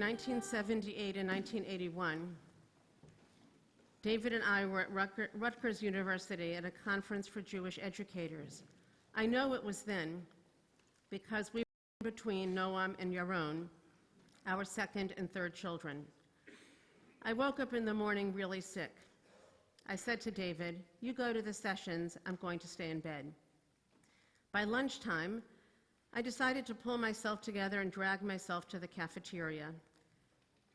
1978 and 1981, David and I were at Rutgers University at a conference for Jewish educators. I know it was then because we were between Noam and Yaron, our second and third children. I woke up in the morning really sick. I said to David, "You go to the sessions, I'm going to stay in bed." By lunchtime, I decided to pull myself together and drag myself to the cafeteria.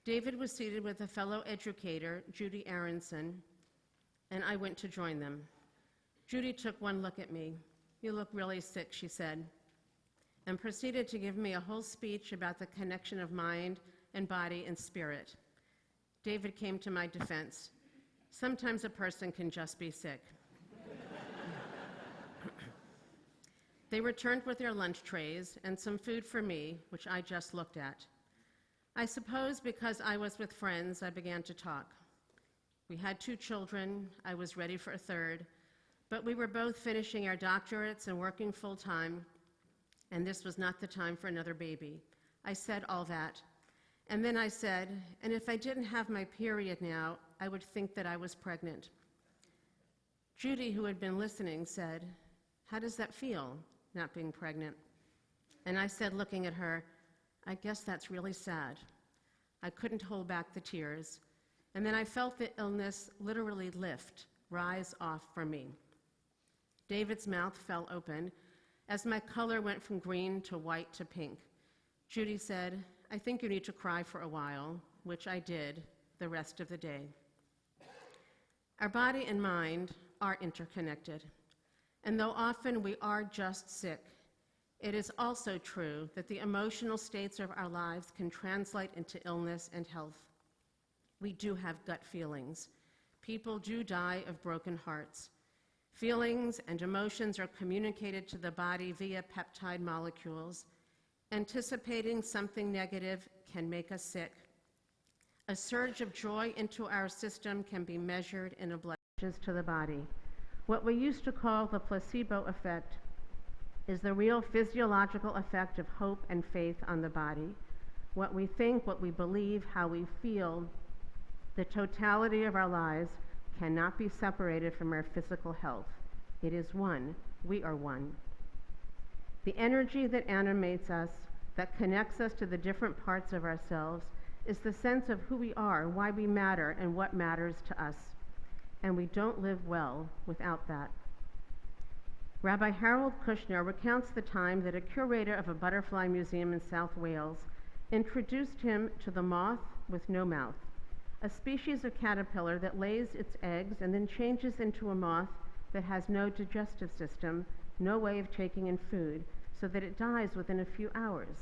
David was seated with a fellow educator, Judy Aronson, and I went to join them. Judy took one look at me. "You look really sick," she said, and proceeded to give me a whole speech about the connection of mind and body and spirit. David came to my defense. Sometimes a person can just be sick. They returned with their lunch trays and some food for me, which I just looked at. I suppose because I was with friends, I began to talk. We had 2 children. I was ready for a third, but we were both finishing our doctorates and working full-time, and this was not the time for another baby. I said all that, and then I said, and if I didn't have my period now, I would think that I was pregnant. Judy, who had been listening, said, "How does that feel, not being pregnant?" And I said, looking at her, "I guess that's really sad." I couldn't hold back the tears, and then I felt the illness literally rise off from me. David's mouth fell open as my color went from green to white to pink. Judy said, "I think you need to cry for a while," which I did the rest of the day. Our body and mind are interconnected, and though often we are just sick, it is also true that the emotional states of our lives can translate into illness and health. We do have gut feelings. People do die of broken hearts. Feelings and emotions are communicated to the body via peptide molecules. Anticipating something negative can make us sick. A surge of joy into our system can be measured in a blood to the body. What we used to call the placebo effect is the real physiological effect of hope and faith on the body. What we think, what we believe, how we feel, the totality of our lives cannot be separated from our physical health. It is one. We are one. The energy that animates us, that connects us to the different parts of ourselves, is the sense of who we are, why we matter, and what matters to us. And we don't live well without that. Rabbi Harold Kushner recounts the time that a curator of a butterfly museum in South Wales introduced him to the moth with no mouth, a species of caterpillar that lays its eggs and then changes into a moth that has no digestive system, no way of taking in food, so that it dies within a few hours.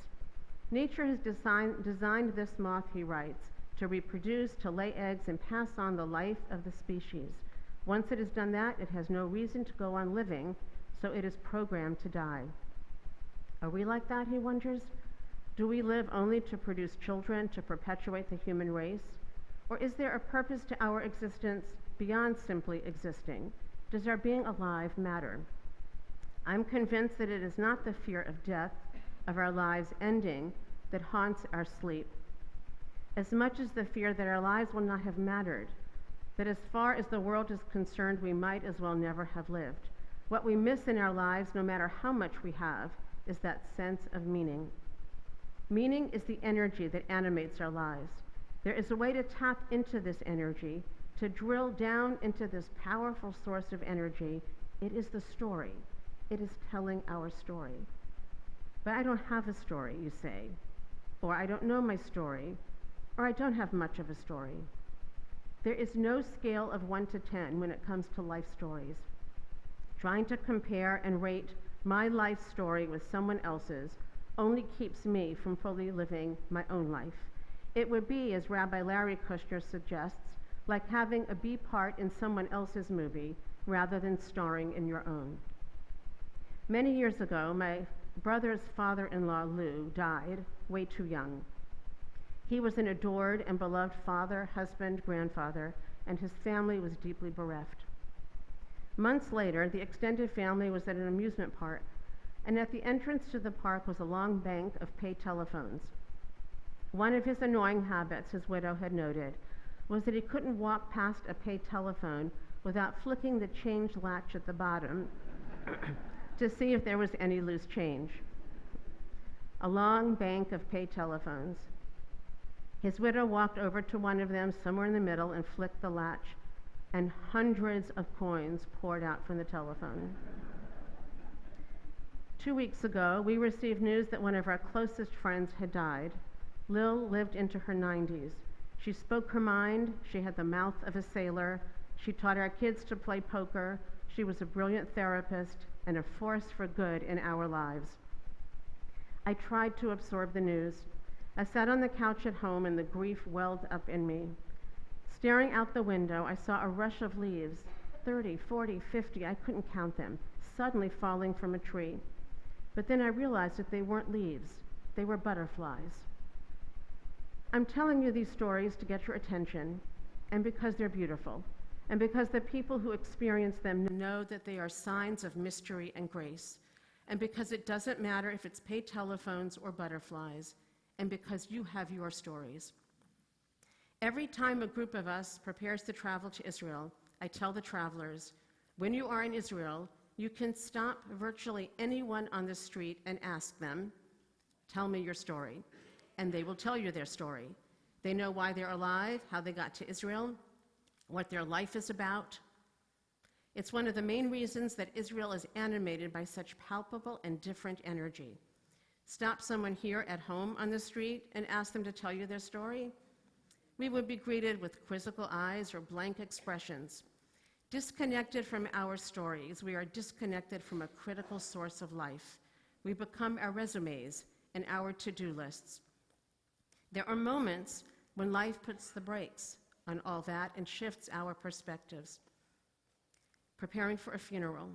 Nature has designed this moth, he writes, to reproduce, to lay eggs, and pass on the life of the species. Once it has done that, it has no reason to go on living, so it is programmed to die. Are we like that, he wonders? Do we live only to produce children, to perpetuate the human race? Or is there a purpose to our existence beyond simply existing? Does our being alive matter? I'm convinced that it is not the fear of death, of our lives ending, that haunts our sleep, as much as the fear that our lives will not have mattered, that as far as the world is concerned, we might as well never have lived. What we miss in our lives, no matter how much we have, is that sense of meaning. Meaning is the energy that animates our lives. There is a way to tap into this energy, to drill down into this powerful source of energy. It is the story. It is telling our story. But I don't have a story, you say, or I don't know my story, or I don't have much of a story. There is no scale of 1 to 10 when it comes to life stories. Trying to compare and rate my life story with someone else's only keeps me from fully living my own life. It would be, as Rabbi Larry Kushner suggests, like having a B part in someone else's movie rather than starring in your own. Many years ago, my brother's father-in-law, Lou, died way too young. He was an adored and beloved father, husband, grandfather, and his family was deeply bereft. Months later, the extended family was at an amusement park, and at the entrance to the park was a long bank of pay telephones. One of his annoying habits, his widow had noted, was that he couldn't walk past a pay telephone without flicking the change latch at the bottom to see if there was any loose change. A long bank of pay telephones. His widow walked over to one of them somewhere in the middle and flicked the latch, and hundreds of coins poured out from the telephone. 2 weeks ago, we received news that one of our closest friends had died. Lil lived into her 90s. She spoke her mind, she had the mouth of a sailor, she taught our kids to play poker, she was a brilliant therapist and a force for good in our lives. I tried to absorb the news. I sat on the couch at home and the grief welled up in me. Staring out the window, I saw a rush of leaves, 30, 40, 50, I couldn't count them, suddenly falling from a tree. But then I realized that they weren't leaves, they were butterflies. I'm telling you these stories to get your attention, and because they're beautiful, and because the people who experience them know that they are signs of mystery and grace, and because it doesn't matter if it's paid telephones or butterflies, and because you have your stories. Every time a group of us prepares to travel to Israel, I tell the travelers, when you are in Israel, you can stop virtually anyone on the street and ask them, tell me your story. And they will tell you their story. They know why they're alive, how they got to Israel, what their life is about. It's one of the main reasons that Israel is animated by such palpable and different energy. Stop someone here at home on the street and ask them to tell you their story. We would be greeted with quizzical eyes or blank expressions. Disconnected from our stories, we are disconnected from a critical source of life. We become our resumes and our to-do lists. There are moments when life puts the brakes on all that and shifts our perspectives. Preparing for a funeral.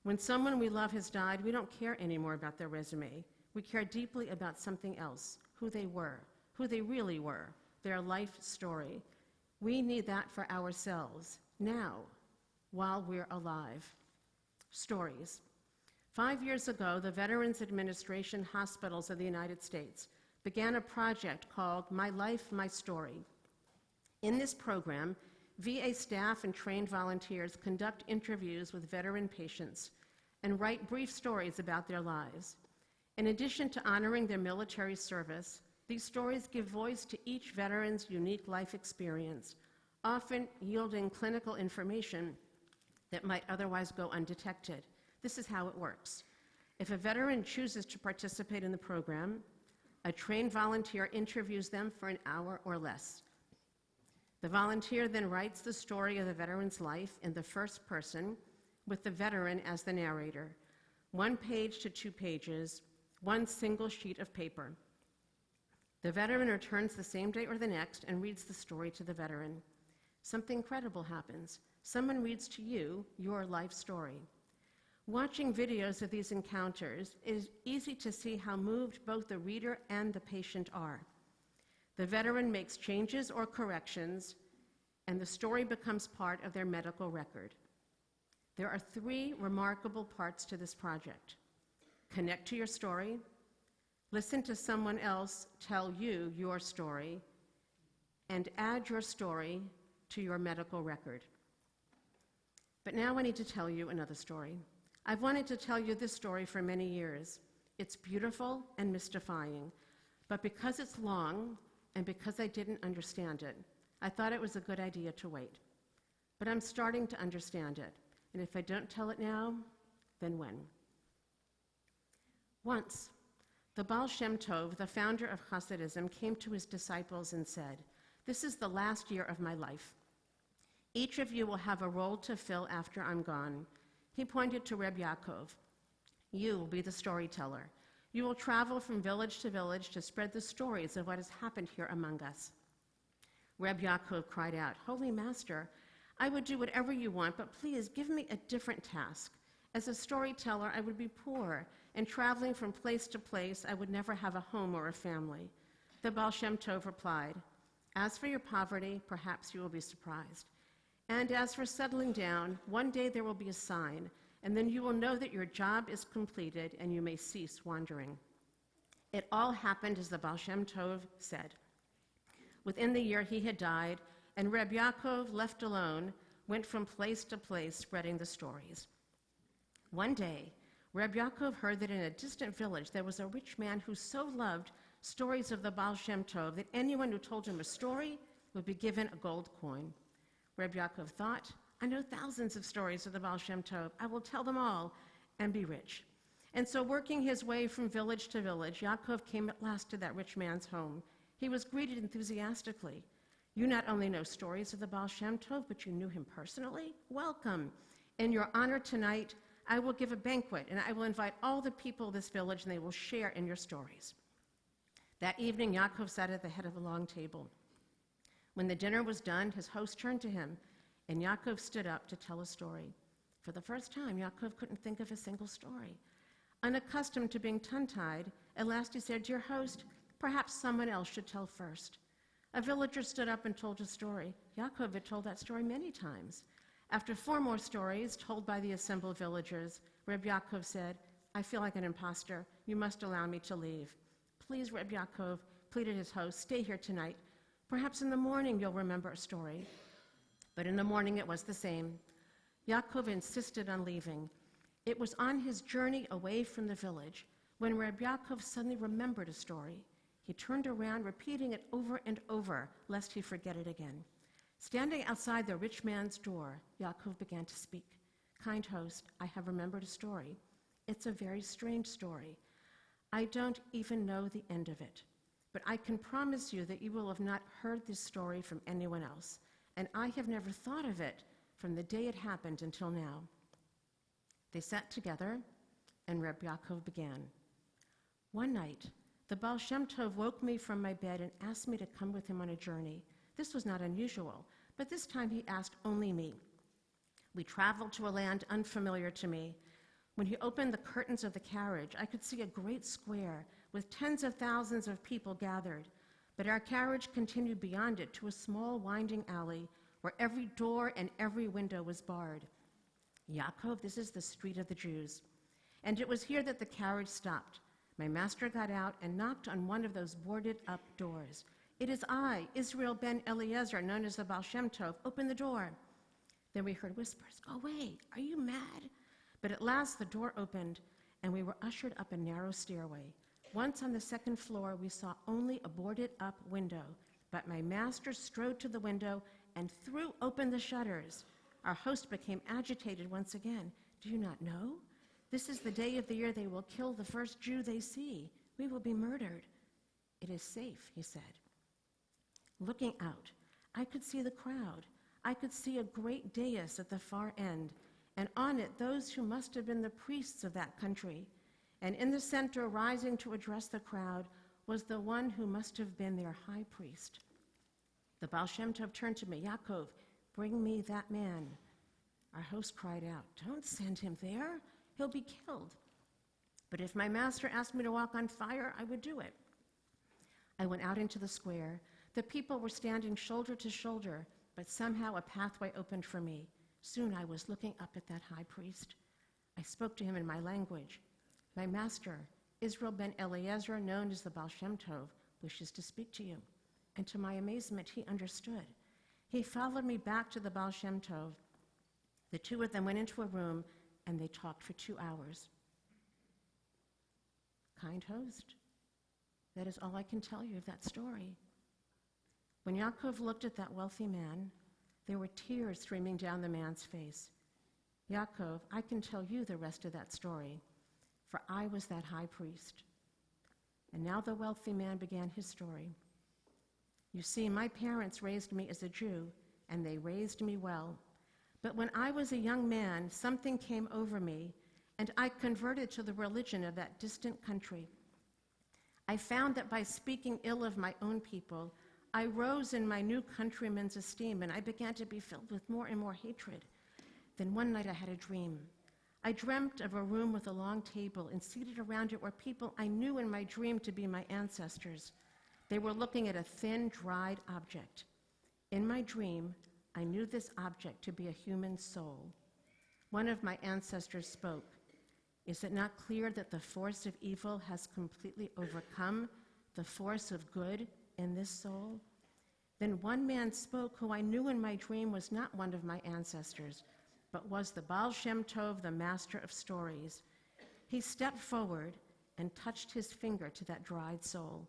When someone we love has died, we don't care anymore about their resume. We care deeply about something else, who they were, who they really were, their life story. We need that for ourselves, now, while we're alive. Stories. 5 years ago, the Veterans Administration Hospitals of the United States began a project called My Life, My Story. In this program, VA staff and trained volunteers conduct interviews with veteran patients and write brief stories about their lives. In addition to honoring their military service, these stories give voice to each veteran's unique life experience, often yielding clinical information that might otherwise go undetected. This is how it works. If a veteran chooses to participate in the program, a trained volunteer interviews them for an hour or less. The volunteer then writes the story of the veteran's life in the first person, with the veteran as the narrator. 1 page to 2 pages, 1 single sheet of paper. The veteran returns the same day or the next and reads the story to the veteran. Something incredible happens. Someone reads to you your life story. Watching videos of these encounters, it is easy to see how moved both the reader and the patient are. The veteran makes changes or corrections, and the story becomes part of their medical record. There are 3 remarkable parts to this project. Connect to your story, listen to someone else tell you your story, and add your story to your medical record. But now I need to tell you another story. I've wanted to tell you this story for many years. It's beautiful and mystifying, but because it's long and because I didn't understand it, I thought it was a good idea to wait. But I'm starting to understand it, and if I don't tell it now, then when? Once, the Baal Shem Tov, the founder of Hasidism, came to his disciples and said, "This is the last year of my life. Each of you will have a role to fill after I'm gone." He pointed to Reb Yaakov. "You will be the storyteller. You will travel from village to village to spread the stories of what has happened here among us." Reb Yaakov cried out, "Holy Master, I would do whatever you want, but please give me a different task. As a storyteller, I would be poor, and traveling from place to place, I would never have a home or a family." The Baal Shem Tov replied, "As for your poverty, perhaps you will be surprised. And as for settling down, one day there will be a sign, and then you will know that your job is completed and you may cease wandering." It all happened as the Baal Shem Tov said. Within the year he had died, and Reb Yaakov, left alone, went from place to place spreading the stories. One day, Reb Yaakov heard that in a distant village there was a rich man who so loved stories of the Baal Shem Tov that anyone who told him a story would be given a gold coin. Reb Yaakov thought, I know thousands of stories of the Baal Shem Tov. I will tell them all and be rich. And so working his way from village to village, Yaakov came at last to that rich man's home. He was greeted enthusiastically. You not only know stories of the Baal Shem Tov, but you knew him personally? Welcome. In your honor tonight, I will give a banquet, and I will invite all the people of this village, and they will share in your stories. That evening, Yaakov sat at the head of a long table. When the dinner was done, his host turned to him, and Yaakov stood up to tell a story. For the first time, Yaakov couldn't think of a single story. Unaccustomed to being tongue-tied, at last he said, Dear host, perhaps someone else should tell first. A villager stood up and told a story. Yaakov had told that story many times. After 4 more stories told by the assembled villagers, Reb Yaakov said, I feel like an imposter. You must allow me to leave. Please, Reb Yaakov, pleaded his host, stay here tonight. Perhaps in the morning you'll remember a story. But in the morning it was the same. Yaakov insisted on leaving. It was on his journey away from the village when Reb Yaakov suddenly remembered a story. He turned around, repeating it over and over, lest he forget it again. Standing outside the rich man's door, Yaakov began to speak. Kind host, I have remembered a story. It's a very strange story. I don't even know the end of it, but I can promise you that you will have not heard this story from anyone else, and I have never thought of it from the day it happened until now. They sat together, and Reb Yaakov began. One night, the Baal Shem Tov woke me from my bed and asked me to come with him on a journey. This was not unusual, but this time he asked only me. We traveled to a land unfamiliar to me. When he opened the curtains of the carriage, I could see a great square with tens of thousands of people gathered, but our carriage continued beyond it to a small winding alley where every door and every window was barred. Yaakov, this is the street of the Jews. And it was here that the carriage stopped. My master got out and knocked on one of those boarded-up doors. It is I, Israel ben Eliezer, known as the Baal Shem Tov. Open the door. Then we heard whispers. Go away. Are you mad? But at last the door opened, and we were ushered up a narrow stairway. Once on the second floor, we saw only a boarded-up window, but my master strode to the window and threw open the shutters. Our host became agitated once again. Do you not know? This is the day of the year they will kill the first Jew they see. We will be murdered. It is safe, he said. Looking out, I could see the crowd. I could see a great dais at the far end, and on it those who must have been the priests of that country. And in the center, rising to address the crowd, was the one who must have been their high priest. The Baal Shem Tov turned to me, Yaakov, bring me that man. Our host cried out, don't send him there. He'll be killed. But if my master asked me to walk on fire, I would do it. I went out into the square. The people were standing shoulder to shoulder, but somehow a pathway opened for me. Soon I was looking up at that high priest. I spoke to him in my language. My master, Israel ben Eliezer, known as the Baal Shem Tov, wishes to speak to you. And to my amazement, he understood. He followed me back to the Baal Shem Tov. The two of them went into a room, and they talked for 2 hours. Kind host, that is all I can tell you of that story. When Yaakov looked at that wealthy man, there were tears streaming down the man's face. Yaakov, I can tell you the rest of that story, for I was that high priest. And now the wealthy man began his story. You see, my parents raised me as a Jew, and they raised me well. But when I was a young man, something came over me, and I converted to the religion of that distant country. I found that by speaking ill of my own people, I rose in my new countrymen's esteem, and I began to be filled with more and more hatred. Then one night I had a dream. I dreamt of a room with a long table, and seated around it were people I knew in my dream to be my ancestors. They were looking at a thin, dried object. In my dream, I knew this object to be a human soul. One of my ancestors spoke. Is it not clear that the force of evil has completely overcome the force of good in this soul? Then one man spoke who I knew in my dream was not one of my ancestors, but was the Baal Shem Tov, the master of stories. He stepped forward and touched his finger to that dried soul.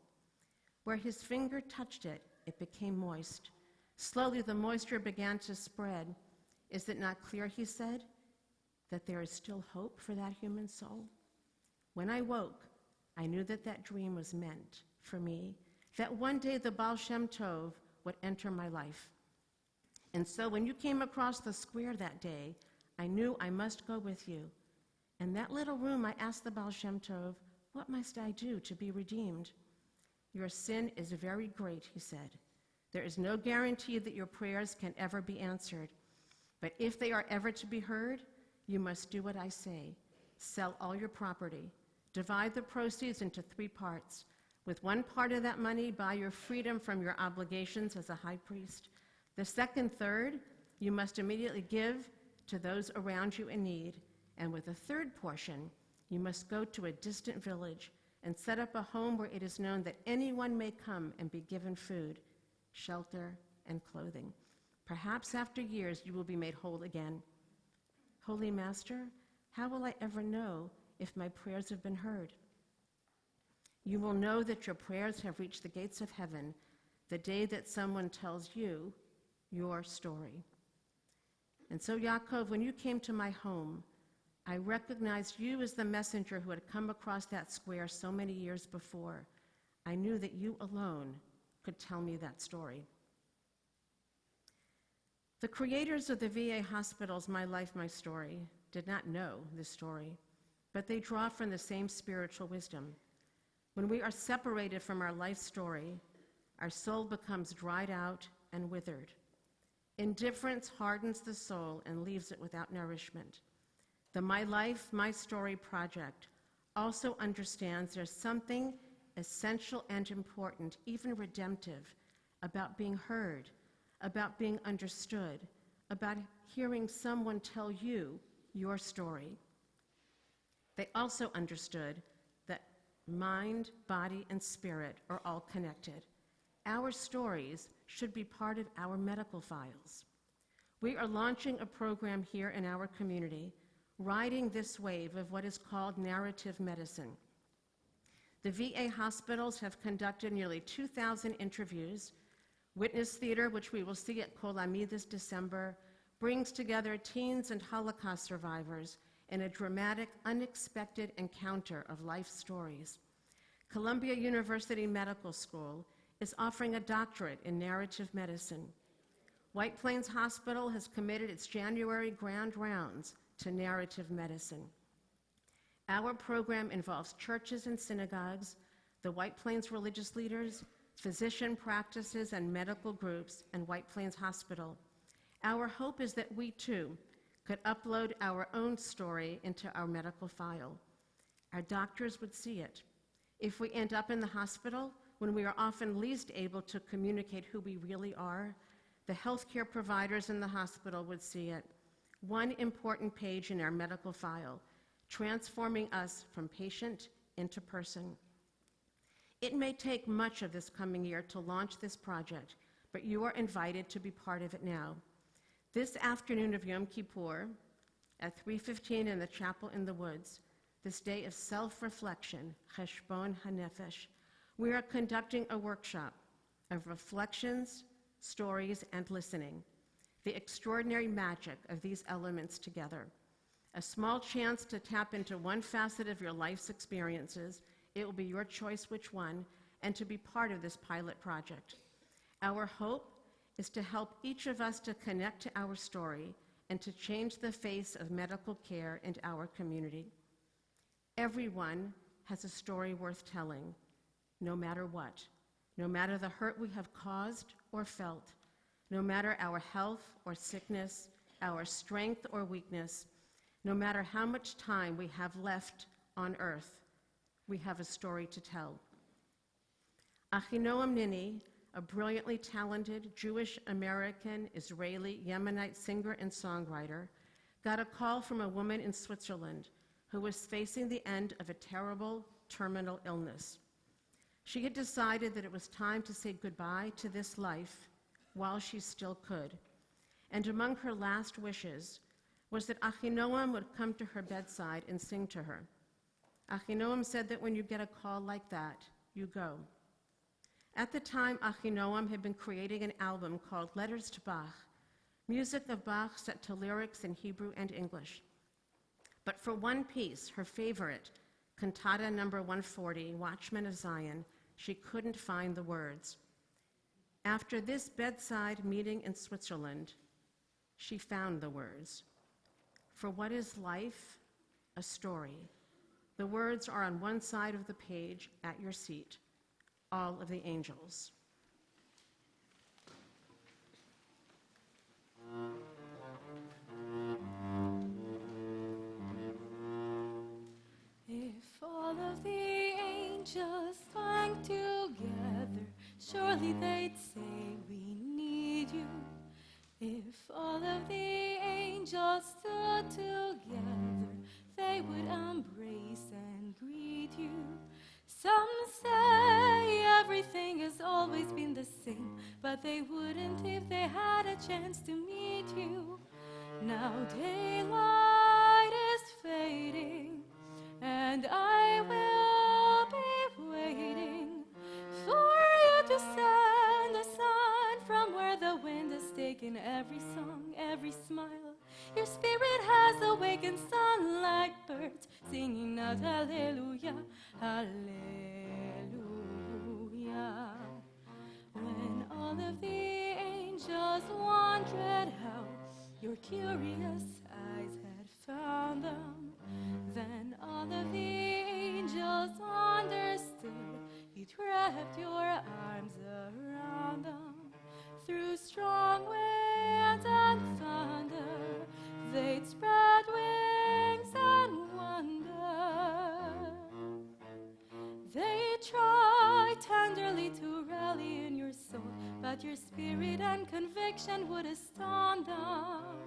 Where his finger touched it, it became moist. Slowly the moisture began to spread. Is it not clear, he said, that there is still hope for that human soul? When I woke, I knew that that dream was meant for me, that one day the Baal Shem Tov would enter my life. And so when you came across the square that day, I knew I must go with you. In that little room, I asked the Baal Shem Tov, what must I do to be redeemed? Your sin is very great, he said. There is no guarantee that your prayers can ever be answered. But if they are ever to be heard, you must do what I say. Sell all your property. Divide the proceeds into 3 parts. With 1 part of that money, buy your freedom from your obligations as a high priest. The second third, you must immediately give to those around you in need. And with the 3rd portion, you must go to a distant village and set up a home where it is known that anyone may come and be given food, shelter, and clothing. Perhaps after years you will be made whole again. Holy Master, how will I ever know if my prayers have been heard? You will know that your prayers have reached the gates of heaven the day that someone tells you your story. And so, Yaakov, when you came to my home, I recognized you as the messenger who had come across that square so many years before. I knew that you alone could tell me that story. The creators of the VA hospitals, My Life, My Story, did not know this story, but they draw from the same spiritual wisdom. When we are separated from our life story, our soul becomes dried out and withered. Indifference hardens the soul and leaves it without nourishment. The My Life, My Story project also understands there's something essential and important, even redemptive, about being heard, about being understood, about hearing someone tell you your story. They also understood that mind, body, and spirit are all connected. Our stories should be part of our medical files. We are launching a program here in our community, riding this wave of what is called narrative medicine. The VA hospitals have conducted nearly 2,000 interviews. Witness Theater, which we will see at Kol Ami this December, brings together teens and Holocaust survivors in a dramatic, unexpected encounter of life stories. Columbia University Medical School is offering a doctorate in narrative medicine. White Plains Hospital has committed its January grand rounds to narrative medicine. Our program involves churches and synagogues, the White Plains religious leaders, physician practices and medical groups, and White Plains Hospital. Our hope is that we too could upload our own story into our medical file. Our doctors would see it. If we end up in the hospital, when we are often least able to communicate who we really are, the healthcare providers in the hospital would see it. One important page in our medical file, transforming us from patient into person. It may take much of this coming year to launch this project, but you are invited to be part of it now. This afternoon of Yom Kippur, at 3:15 in the chapel in the woods, this day of self-reflection, Cheshbon HaNefesh, we are conducting a workshop of reflections, stories, and listening, the extraordinary magic of these elements together. A small chance to tap into one facet of your life's experiences. It will be your choice which one, and to be part of this pilot project. Our hope is to help each of us to connect to our story and to change the face of medical care in our community. Everyone has a story worth telling, no matter what, no matter the hurt we have caused or felt, no matter our health or sickness, our strength or weakness, no matter how much time we have left on earth, we have a story to tell. Achinoam Nini, a brilliantly talented Jewish-American, Israeli, Yemenite singer and songwriter, got a call from a woman in Switzerland who was facing the end of a terrible terminal illness. She had decided that it was time to say goodbye to this life while she still could. And among her last wishes was that Achinoam would come to her bedside and sing to her. Achinoam said that when you get a call like that, you go. At the time, Achinoam had been creating an album called Letters to Bach, music of Bach set to lyrics in Hebrew and English. But for one piece, her favorite, Cantata number 140, Watchmen of Zion, she couldn't find the words. After this bedside meeting in Switzerland, she found the words. For what is life? A story. The words are on one side of the page at your seat, all of the angels. If all of the angels sang together, surely they'd say we need you. If all of the angels stood together, they would embrace and greet you. Some say everything has always been the same, but they wouldn't if they had a chance to meet you. Now daylight is fading, and I will be waiting for you to send a sign from where the wind has taken every song, every smile. Your spirit has awakened sun like birds, singing out hallelujah, hallelujah. When all of the angels wondered how your curious eyes had found them, then all of the angels understood you'd wrapped your arms around them. Through strong winds and thunder, they'd spread wings and wonder. They try tenderly to rally in your soul, but your spirit and conviction would astound them.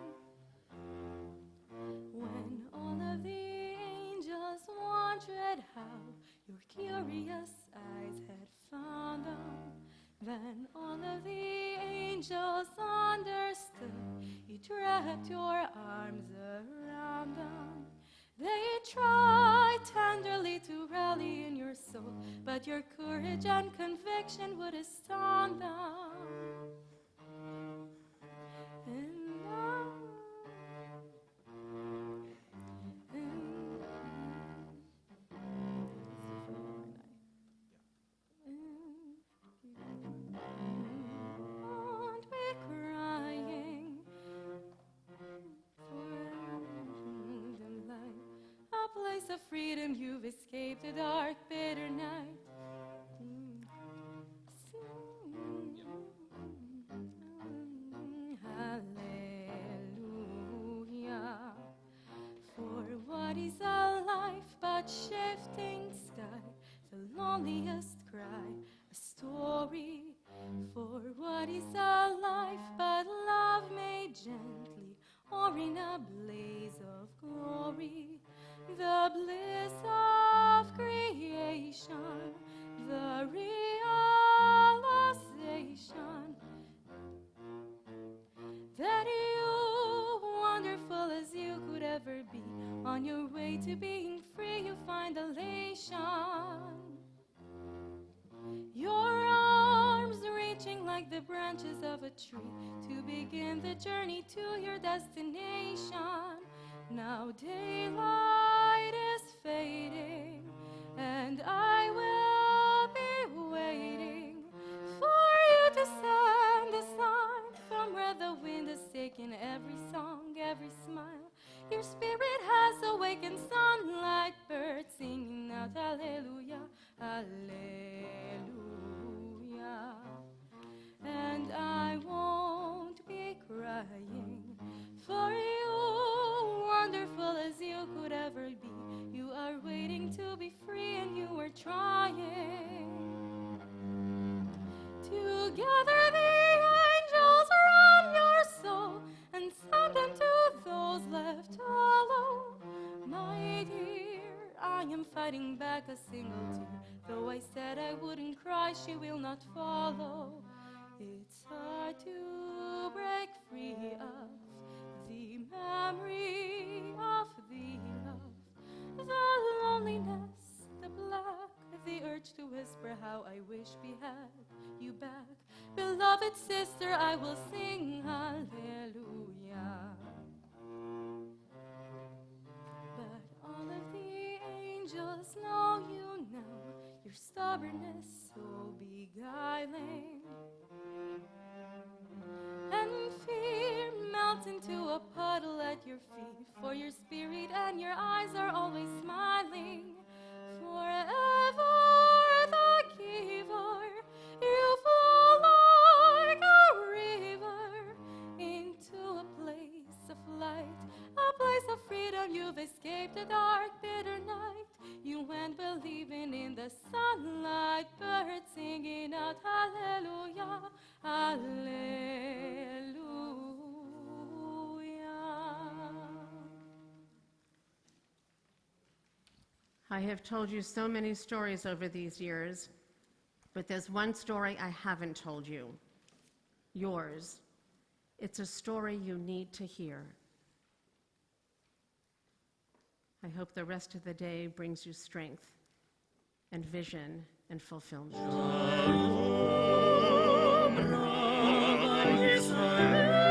When all of the angels wondered how your curious eyes had found them, then all of the angels understood you wrapped your arms around them. They tried tenderly to rally in your soul, but your courage and conviction would astound them. Of freedom, you've escaped a dark, bitter night. Hallelujah. For what is a life but shifting sky, the loneliest cry, a story. For what is a life but love made gently, or in a blaze of glory? The bliss of creation, the realization that you, wonderful as you could ever be, on your way to being free, you find elation. Your arms reaching like the branches of a tree to begin the journey to your destination. Now daylight is fading, and I will be waiting for you to send a sign from where the wind has taken every song, every smile. Your spirit has awakened sun like birds, singing out hallelujah, hallelujah. And I won't be crying for you, wonderful as you could ever be. You are waiting to be free, and you are trying. Together the angels run your soul and send them to those left alone. Mighty fighting back a single tear. Though I said I wouldn't cry, she will not follow. It's hard to break free of the memory of the love, the loneliness, the black, the urge to whisper how I wish we had you back. Beloved sister, I will sing hallelujah. But all of the angels know you now, your stubbornness so beguiling, and fear melts into a puddle at your feet, for your spirit and your eyes are always smiling. Forever the giver, you flow like a river into a place of light, a place of freedom. You've escaped the dark, bitter night. You went believing in the sunlight, birds singing out hallelujah, hallelujah. I have told you so many stories over these years, but there's one story I haven't told you. Yours. It's a story you need to hear. I hope the rest of the day brings you strength and vision and fulfillment. Shalom, Rabbi Israel.